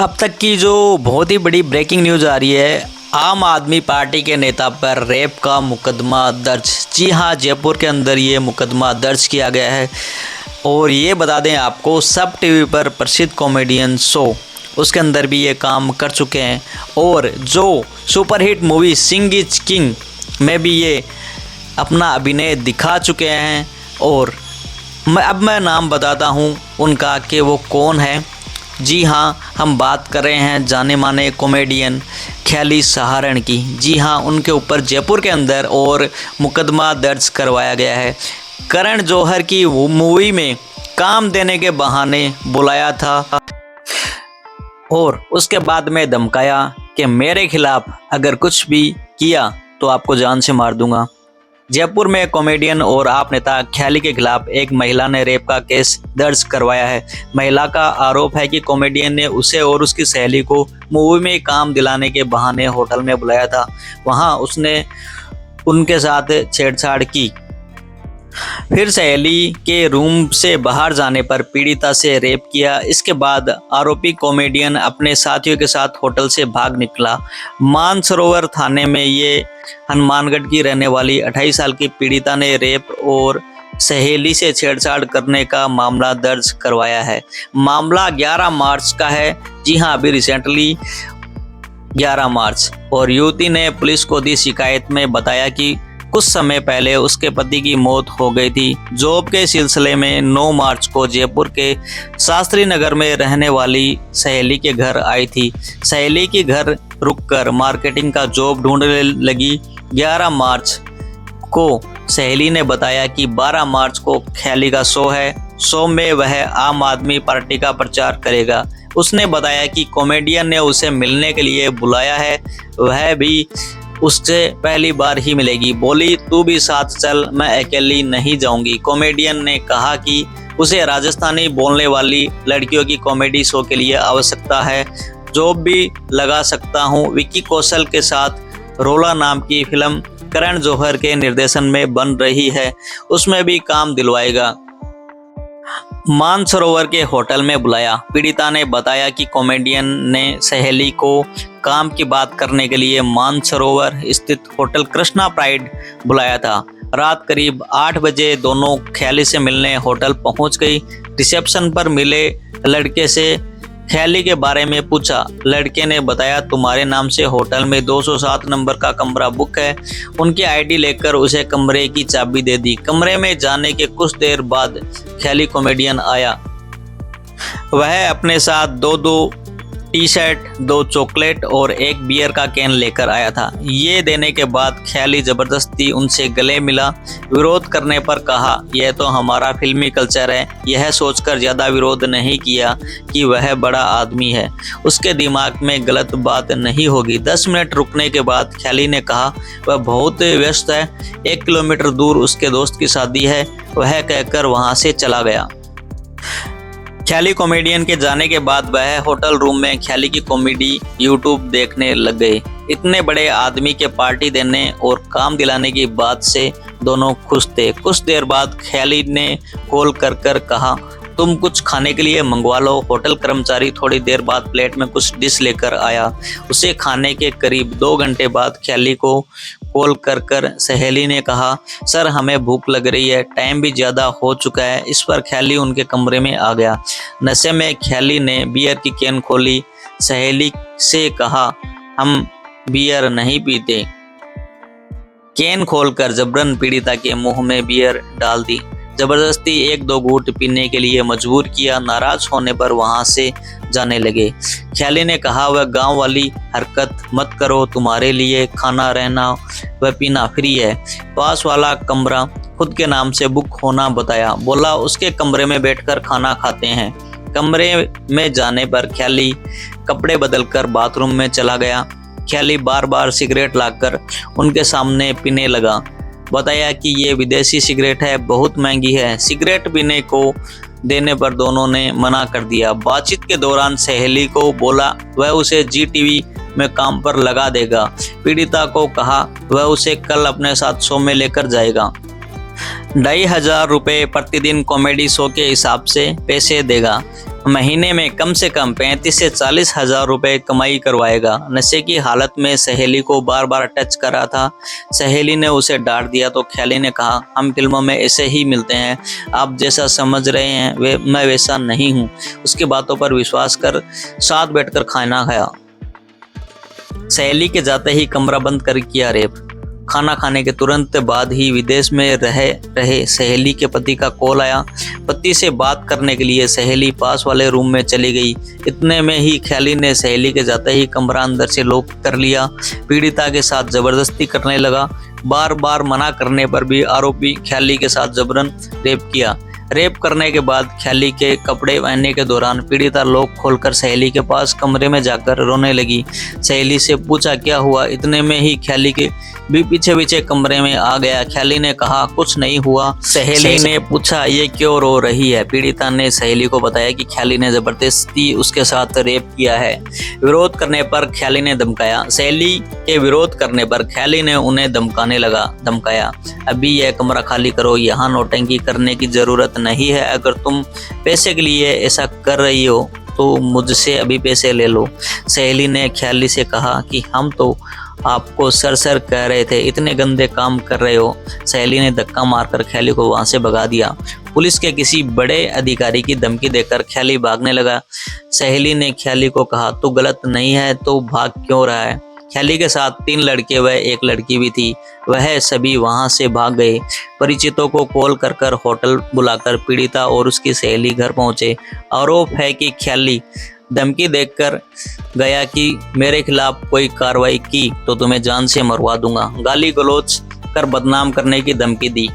अब तक की जो बहुत ही बड़ी ब्रेकिंग न्यूज़ आ रही है, आम आदमी पार्टी के नेता पर रेप का मुकदमा दर्ज। जी हाँ, जयपुर के अंदर ये मुकदमा दर्ज किया गया है। और ये बता दें आपको, सब टीवी पर प्रसिद्ध कॉमेडियन शो उसके अंदर भी ये काम कर चुके हैं। और जो superhit movie Singh is king में भी ये अपना अभिनय दिखा चुके हैं। और मैं नाम बताता हूँ उनका कि वो कौन है। जी हाँ, हम बात कर रहे हैं जाने माने कॉमेडियन ख्याली सहारण की। जी हाँ, उनके ऊपर जयपुर के अंदर और मुकदमा दर्ज करवाया गया है। करण जौहर की मूवी में काम देने के बहाने बुलाया था और उसके बाद में धमकाया कि मेरे खिलाफ अगर कुछ भी किया तो आपको जान से मार दूंगा। जयपुर में कॉमेडियन और आप नेता ख्याली के खिलाफ एक महिला ने रेप का केस दर्ज करवाया है। महिला का आरोप है कि कॉमेडियन ने उसे और उसकी सहेली को मूवी में काम दिलाने के बहाने होटल में बुलाया था। वहां उसने उनके साथ छेड़छाड़ की, फिर सहेली के रूम से बाहर जाने पर पीड़िता से रेप किया। इसके बाद आरोपी कॉमेडियन अपने साथियों के साथ होटल से भाग निकला। मानसरोवर थाने में ये हनुमानगढ़ की रहने वाली 28 साल की पीड़िता ने रेप और सहेली से छेड़छाड़ करने का मामला दर्ज करवाया है। मामला 11 मार्च का है। जी हाँ, अभी रिसेंटली 11 मार्च। और युवती ने पुलिस को दी शिकायत में बताया कि कुछ समय पहले उसके पति की मौत हो गई थी। जॉब के सिलसिले में 9 मार्च को जयपुर के शास्त्री नगर में रहने वाली सहेली के घर आई थी। सहेली के घर रुककर मार्केटिंग का जॉब ढूंढने लगी। 11 मार्च को सहेली ने बताया कि 12 मार्च को ख्याली का शो है। शो में वह आम आदमी पार्टी का प्रचार करेगा। उसने बताया कि कॉमेडियन ने उसे मिलने के लिए बुलाया है, वह भी उससे पहली बार ही मिलेगी। बोली तू भी साथ चल, मैं अकेली नहीं जाऊंगी। कॉमेडियन ने कहा कि उसे राजस्थानी बोलने वाली लड़कियों की कॉमेडी शो के लिए आवश्यकता है, जॉब भी लगा सकता हूं। विक्की कौशल के साथ रोला नाम की फिल्म करण जौहर के निर्देशन में बन रही है, उसमें भी काम दिलवाएगा। मानसरोवर के होटल में बुलाया। पीड़िता ने बताया कि कॉमेडियन ने सहेली को काम की बात करने के लिए मानसरोवर स्थित होटल कृष्णा प्राइड बुलाया था। रात करीब 8 बजे दोनों ख्याली से मिलने होटल पहुंच गई। रिसेप्शन पर मिले लड़के से ख्याली के बारे में पूछा। लड़के ने बताया तुम्हारे नाम से होटल में 207 नंबर का कमरा बुक है। उनकी आईडी लेकर उसे कमरे की चाबी दे दी। कमरे में जाने के कुछ देर बाद ख्याली कॉमेडियन आया। वह अपने साथ दो टी शर्ट, 2 चॉकलेट और 1 बियर का कैन लेकर आया था। ये देने के बाद ख्याली जबरदस्ती उनसे गले मिला। विरोध करने पर कहा यह तो हमारा फिल्मी कल्चर है। यह सोचकर ज़्यादा विरोध नहीं किया कि वह बड़ा आदमी है, उसके दिमाग में गलत बात नहीं होगी। 10 मिनट रुकने के बाद ख्याली ने कहा वह बहुत व्यस्त है, 1 किलोमीटर दूर उसके दोस्त की शादी है। वह कहकर वहाँ से चला गया। ख्याली कॉमेडियन के जाने के बाद वह होटल रूम में ख्याली की कॉमेडी यूट्यूब देखने लग गए। इतने बड़े आदमी के पार्टी देने और काम दिलाने की बात से दोनों खुश थे। कुछ देर बाद ख्याली ने कॉल कर कहा तुम कुछ खाने के लिए मंगवा लो। होटल कर्मचारी थोड़ी देर बाद प्लेट में कुछ डिश लेकर आया। उसे खाने के करीब 2 घंटे बाद ख्याली को कॉल कर सहेली ने कहा सर हमें भूख लग रही है, टाइम भी ज़्यादा हो चुका है। इस पर ख्याली उनके कमरे में आ गया। नशे में ख्याली ने बियर की कैन खोली। सहेली से कहा हम बियर नहीं पीते। कैन खोलकर जबरन पीड़िता के मुंह में बियर डाल दी। जबरदस्ती 1-2 घूंट पीने के लिए मजबूर किया। नाराज होने पर वहां से जाने लगे। ख्याली ने कहा वह गांव वाली हरकत मत करो, तुम्हारे लिए खाना रहना व पीना फ्री है। पास वाला कमरा खुद के नाम से बुक होना बताया। बोला उसके कमरे में बैठकर खाना खाते हैं। कमरे में जाने पर ख्याली कपड़े बदलकर बाथरूम में चला गया। ख्याली बार बार सिगरेट लाकर उनके सामने पीने लगा। बताया कि ये विदेशी सिगरेट है, बहुत महंगी है। सिगरेट पीने को देने पर दोनों ने मना कर दिया। बातचीत के दौरान सहेली को बोला वह उसे जी टीवी में काम पर लगा देगा। पीड़िता को कहा वह उसे कल अपने साथ शो में लेकर जाएगा। 2,500 रुपये प्रतिदिन कॉमेडी शो के हिसाब से पैसे देगा। महीने में कम से कम 35 से 40 हजार रुपए कमाई करवाएगा। नशे की हालत में सहेली को बार बार टच करा था। सहेली ने उसे डांट दिया तो ख्याली ने कहा, हम फिल्मों में ऐसे ही मिलते हैं, आप जैसा समझ रहे हैं मैं वैसा नहीं हूँ। उसकी बातों पर विश्वास कर साथ बैठकर खाना खाया। सहेली के जाते ही कमरा बंद कर किया रेप। खाना खाने के तुरंत बाद ही विदेश में रहे सहेली के पति का कॉल आया। पति से बात करने के लिए सहेली पास वाले रूम में चली गई। इतने में ही ख्याली ने सहेली के जाते ही कमरा अंदर से लॉक कर लिया। पीड़िता के साथ जबरदस्ती करने लगा। बार बार मना करने पर भी आरोपी ख्याली के साथ जबरन रेप किया। रेप करने के बाद ख्याली के कपड़े पहनने के दौरान पीड़िता लॉक खोलकर सहेली के पास कमरे में जाकर रोने लगी। सहेली से पूछा क्या हुआ। इतने में ही ख्याली के भी पीछे पीछे कमरे में आ गया। ख्याली ने कहा कुछ नहीं हुआ। सहेली ने पूछा ये क्यों रो रही है। पीड़िता ने सहेली को बताया कि ख्याली ने जबरदस्ती उसके साथ रेप किया है। विरोध करने पर ख्याली ने धमकाया। सहेली के विरोध करने पर ख्याली ने उन्हें धमकाया, अभी यह कमरा खाली करो, यहाँ नौटंकी करने की जरूरत नहीं है। अगर तुम पैसे के लिए ऐसा कर रही हो तो मुझसे अभी पैसे ले लो। सहेली ने ख्याली से कहा कि हम तो आपको सर कह रहे थे, इतने गंदे काम कर रहे हो। सहेली ने धक्का मारकर ख्याली को वहां से भगा दिया। पुलिस के किसी बड़े अधिकारी की धमकी देकर ख्याली भागने लगा। सहेली ने ख्याली को कहा तू गलत नहीं है तो भाग क्यों रहा है। ख्याली के साथ 3 लड़के व 1 लड़की भी थी। वह सभी वहां से भाग गए। परिचितों को कॉल कर होटल बुलाकर पीड़िता और उसकी सहेली घर पहुंचे। आरोप है कि ख्याली धमकी देकर गया कि मेरे खिलाफ कोई कार्रवाई की तो तुम्हें जान से मरवा दूंगा। गाली गलौज कर बदनाम करने की धमकी दी।